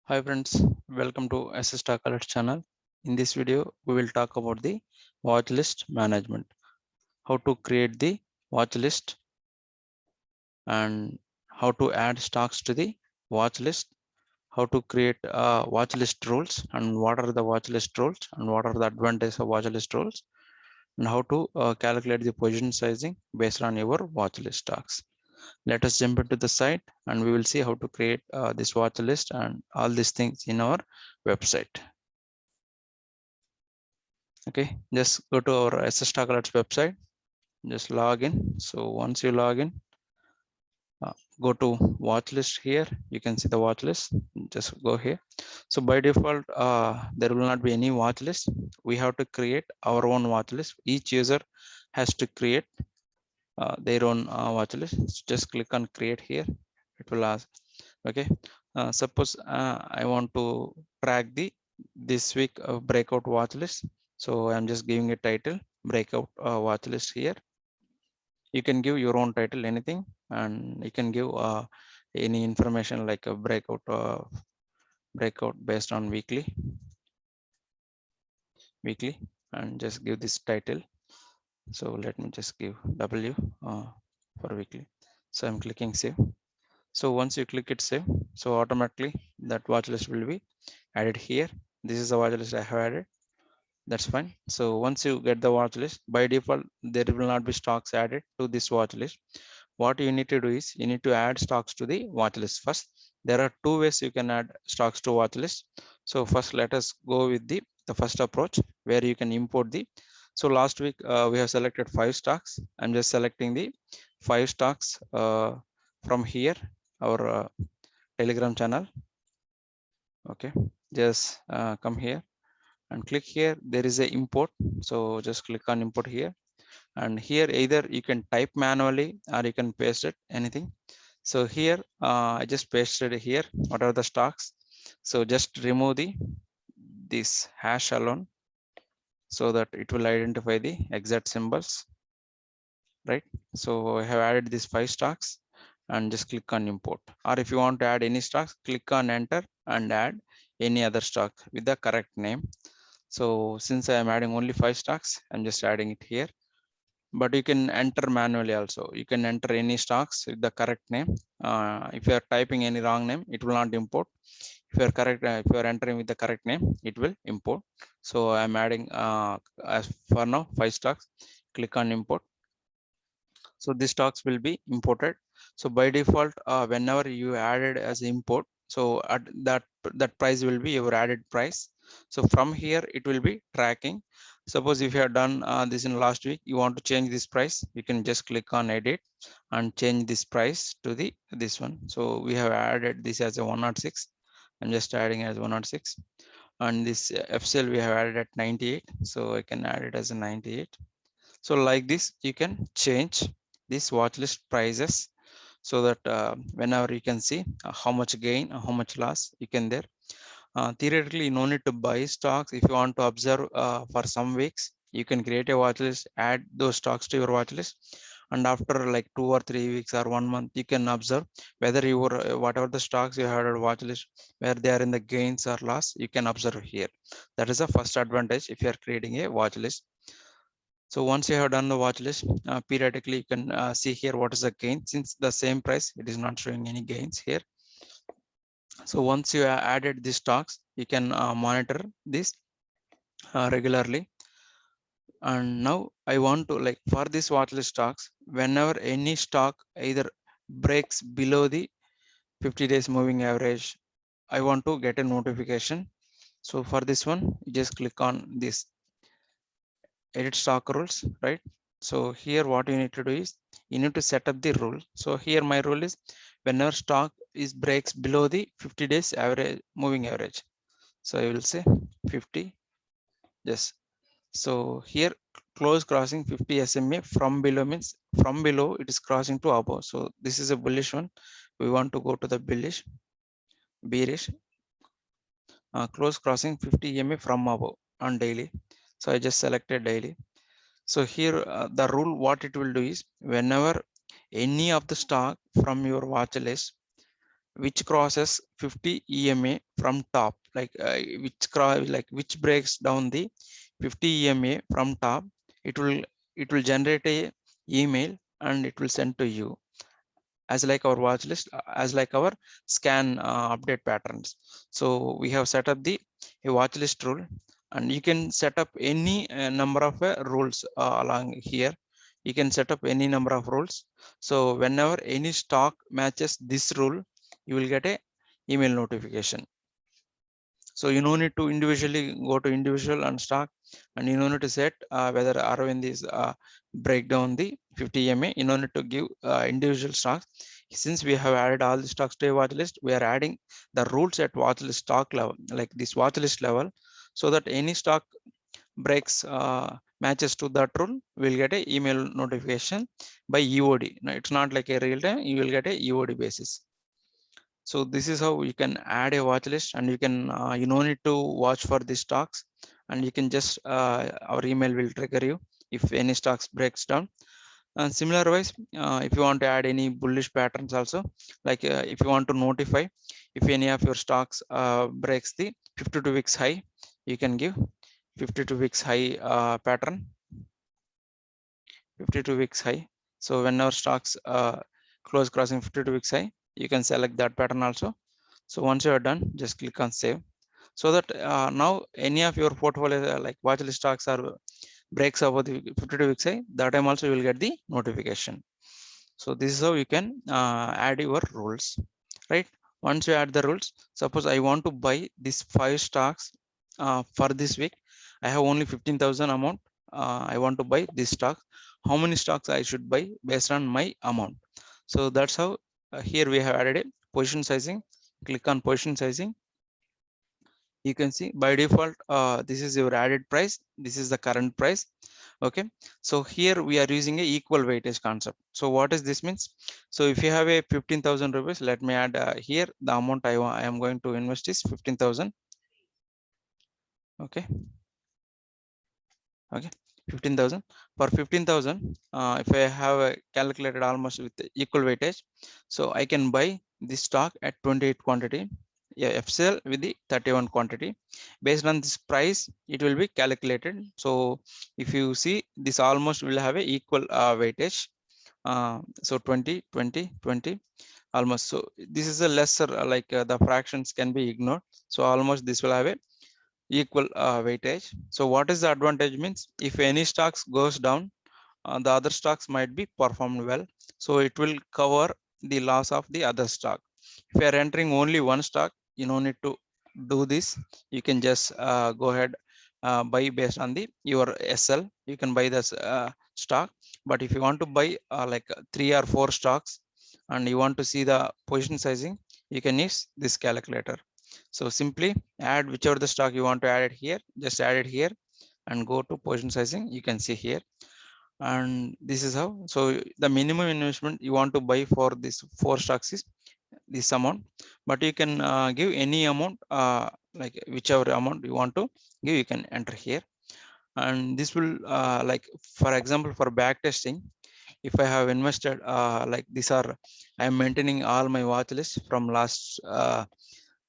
Hi friends, welcome to SS Stock Alerts channel. In this video, we will talk about the watch list management, how to create the watch list and how to add stocks to the watch list, how to create watch list rules and what are the watch list rules and what are the advantages of watch list rules and how to calculate the position sizing based on your watch list stocks. Let us jump into the site and we will see how to create this watch list and all these things in our website. Okay, just go to our SS Stock Alerts website, just log in. So once you log in, go to watch list here. You can see the watch list. Just go here. So by default, there will not be any watch list. We have to create our own watch list. Each user has to create their own watch list. So just click on create here. It will ask. Okay. Suppose I want to track the this week breakout watch list. So I'm just giving a title breakout watch list here. You can give your own title, anything, and you can give any information like a breakout based on weekly, and just give this title. So let me just give W for weekly. So I'm clicking save. So once you click it save, so automatically that watch list will be added here. This is the watch list I have added. That's fine. So once you get the watch list, by default there will not be stocks added to this watch list. What you need to do is you need to add stocks to the watch list first. There are two ways you can add stocks to watch list. So first let us go with the first approach where you can import the. So last week we have selected 5 stocks. I'm just selecting the 5 stocks from here, our Telegram channel. Okay, just come here and click here. There is a import. So just click on import here, and here either you can type manually or you can paste it, anything. So here I just pasted here what are the stocks. So just remove this hash alone so that it will identify the exact symbols, right? So I have added these 5 stocks and just click on import. Or if you want to add any stocks, click on enter and add any other stock with the correct name. So since I am adding only 5 stocks, I'm just adding it here. But you can enter manually also. You can enter any stocks with the correct name. If you are typing any wrong name, it will not import. If you are correct, if you are entering with the correct name, it will import. So I'm adding as for now 5 stocks. Click on import. So these stocks will be imported. So by default, whenever you added as import, so at that price will be your added price. So from here it will be tracking. Suppose if you have done this in last week, you want to change this price, you can just click on edit and change this price to this one. So we have added this as a 106. I'm just adding as 106, and this FCL we have added at 98, so I can add it as a 98. So like this, you can change this watch list prices so that whenever you can see how much gain, how much loss you can there. Theoretically, you no need to buy stocks. If you want to observe for some weeks, you can create a watch list, add those stocks to your watch list. And after like 2 or 3 weeks or 1 month, you can observe whether your whatever the stocks you had on watch list, where they are in the gains or loss, you can observe here. That is the first advantage if you are creating a watch list. So once you have done the watch list, periodically you can see here what is the gain. Since the same price, it is not showing any gains here. So once you have added these stocks, you can monitor this regularly. And now I want to, like, for this watch list stocks, whenever any stock either breaks below the 50 days moving average, I want to get a notification. So for this one, you just click on this edit stock rules, right? So here what you need to do is you need to set up the rule. So here my rule is whenever stock is breaks below the 50 days average moving average. So I will say 50. Yes. So here close crossing 50 SMA from below means from below it is crossing to above. So this is a bullish one. We want to go to the bearish, close crossing 50 EMA from above on daily. So I just selected daily. So here the rule what it will do is whenever any of the stock from your watch list, which crosses 50 EMA from top, like which breaks down the 50 EMA from top. It will generate a email and it will send to you as like our watch list, as like our scan update patterns. So we have set up the a watch list rule, and you can set up any number of rules along here. You can set up any number of rules. So whenever any stock matches this rule, you will get a email notification. So you don't need to individually go to individual and stock, and you don't need to set whether Arvind is break down the 50 EMA. You don't need to give individual stocks. Since we have added all the stocks to a watch list, we are adding the rules at watch list stock level, like this watch list level, so that any stock breaks matches to that rule, we'll get a email notification by EOD. Now, it's not like a real time, you will get a EOD basis. So this is how you can add a watch list, and you can you no need to watch for the stocks, and you can just our email will trigger you if any stocks breaks down. And similar wise, if you want to add any bullish patterns also, like if you want to notify if any of your stocks breaks the 52 weeks high, you can give 52 weeks high pattern, 52 weeks high. So whenever stocks close crossing 52 weeks high, you can select that pattern also. So once you are done, just click on save, so that now any of your portfolio like watch list stocks are breaks over the 52 weeks high, that time also you will get the notification. So this is how you can add your rules, right? Once you add the rules, suppose I want to buy these 5 stocks for this week. I have only 15,000 amount. I want to buy this stock. How many stocks I should buy based on my amount? So that's how here we have added a position sizing. Click on position sizing. You can see by default this is your added price, this is the current price. Okay, so here we are using a equal weightage concept. So what is this means? So if you have a 15,000 rupees, let me add here the amount I am going to invest is 15,000. Okay, 15,000. For 15,000, if I have calculated almost with equal weightage, so I can buy this stock at 28 quantity. Yeah, FCL with the 31 quantity. Based on this price, it will be calculated. So if you see, this almost will have a equal weightage. So 20, 20, 20 almost. So this is a lesser the fractions can be ignored. So almost this will have a equal weightage. So what is the advantage means? If any stocks goes down, the other stocks might be performed well. So it will cover the loss of the other stock. If you are entering only one stock, you don't need to do this. You can just go ahead buy based on the your SL. You can buy this stock. But if you want to buy 3 or 4 stocks and you want to see the position sizing, you can use this calculator. So simply add whichever the stock you want to add it here, just add it here and go to position sizing. You can see here, and this is how. So the minimum investment you want to buy for this 4 stocks is this amount, but you can give any amount, like whichever amount you want to give, you can enter here. And this will like for example, for back testing, if I have invested like these are, I am maintaining all my watch list from last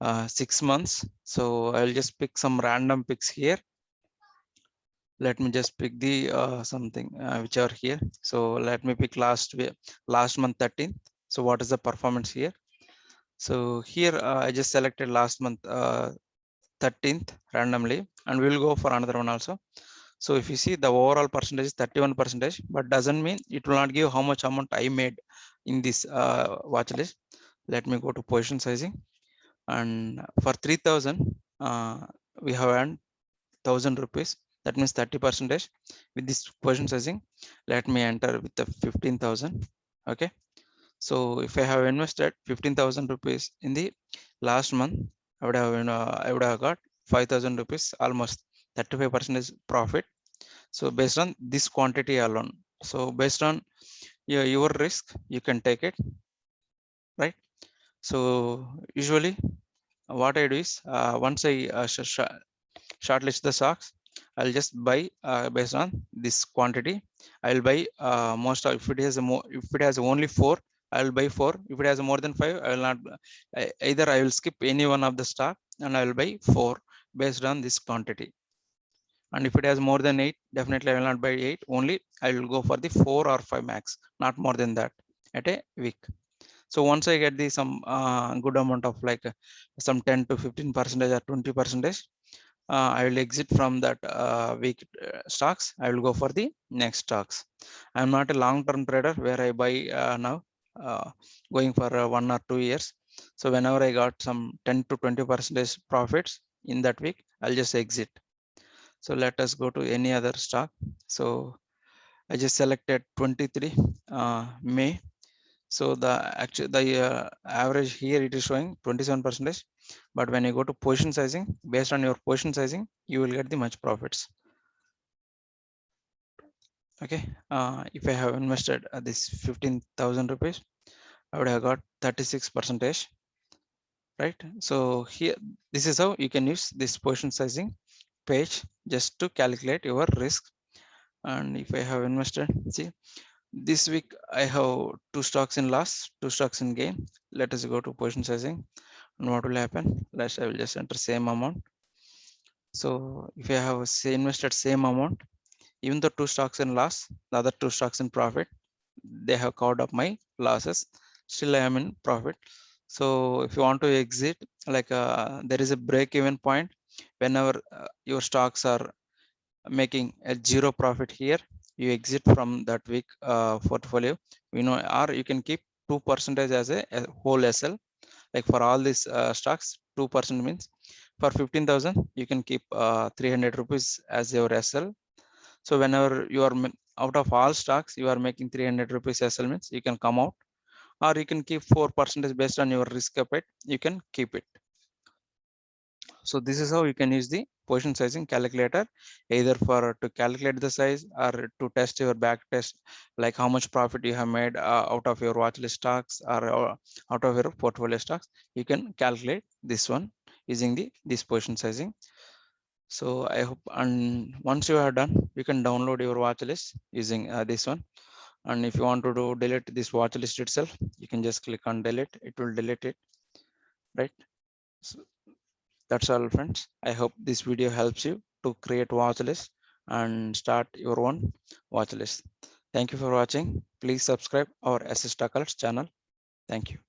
6 months. So I'll just pick some random picks here. Let me just pick the something which are here. So let me pick last month 13th. So what is the performance here? So here I just selected last month 13th randomly, and we will go for another one also. So if you see, the overall percentage is 31%, but doesn't mean it will not give how much amount I made in this watch list. Let me go to position sizing, and for 3,000 we have earned 1,000 rupees. That means 30% with this position sizing. Let me enter with the 15,000. Okay, so if I have invested 15,000 rupees in the last month, I would have got 5,000 rupees, almost 35% profit. So based on this quantity alone, so based on your risk, you can take it, right? So usually what I do is once I shortlist the stocks, I'll just buy based on this quantity. I'll buy most of, if it has only 4, I will buy 4. If it has more than 5, I will not, either I will skip any one of the stock and I will buy 4 based on this quantity. And if it has more than 8, definitely I will not buy 8. Only I will go for the 4 or 5 max, not more than that at a week. So once I get the some good amount of like some 10 to 15 percentage or 20 percentage, I will exit from that week stocks. I will go for the next stocks. I'm not a long-term trader where I buy now going for 1 or 2 years. So whenever I got some 10 to 20 percentage profits in that week, I'll just exit. So let us go to any other stock. So I just selected 23 May. So the average here it is showing 27 percentage, but when you go to position sizing, based on your position sizing, you will get the much profits. Okay, if I have invested this 15,000 rupees, I would have got 36 percentage, right? So here, this is how you can use this position sizing page just to calculate your risk. And if I have invested, see, this week I have 2 stocks in loss, 2 stocks in gain. Let us go to position sizing. And what will happen? Last I will just enter same amount. So if I have say invested same amount, even the 2 stocks in loss, the other 2 stocks in profit, they have covered up my losses. Still I am in profit. So if you want to exit, like there is a break even point whenever your stocks are making a 0 profit here, you exit from that week portfolio, or you can keep 2% as a whole SL. Like for all these stocks, 2% means for 15,000 you can keep 300 rupees as your SL. So whenever you are out of all stocks you are making 300 rupees SL means you can come out, or you can keep 4% based on your risk appetite, you can keep it. So this is how you can use the position sizing calculator, either for to calculate the size or to test your back test, like how much profit you have made out of your watch list stocks or out of your portfolio stocks. You can calculate this one using this position sizing. So I hope, and once you are done, you can download your watch list using this one. And if you want to delete this watch list itself, you can just click on delete. It will delete it, right? So that's all, friends. I hope this video helps you to create watch list and start your own watch list. Thank you for watching. Please subscribe our SS Stock Alerts channel. Thank you.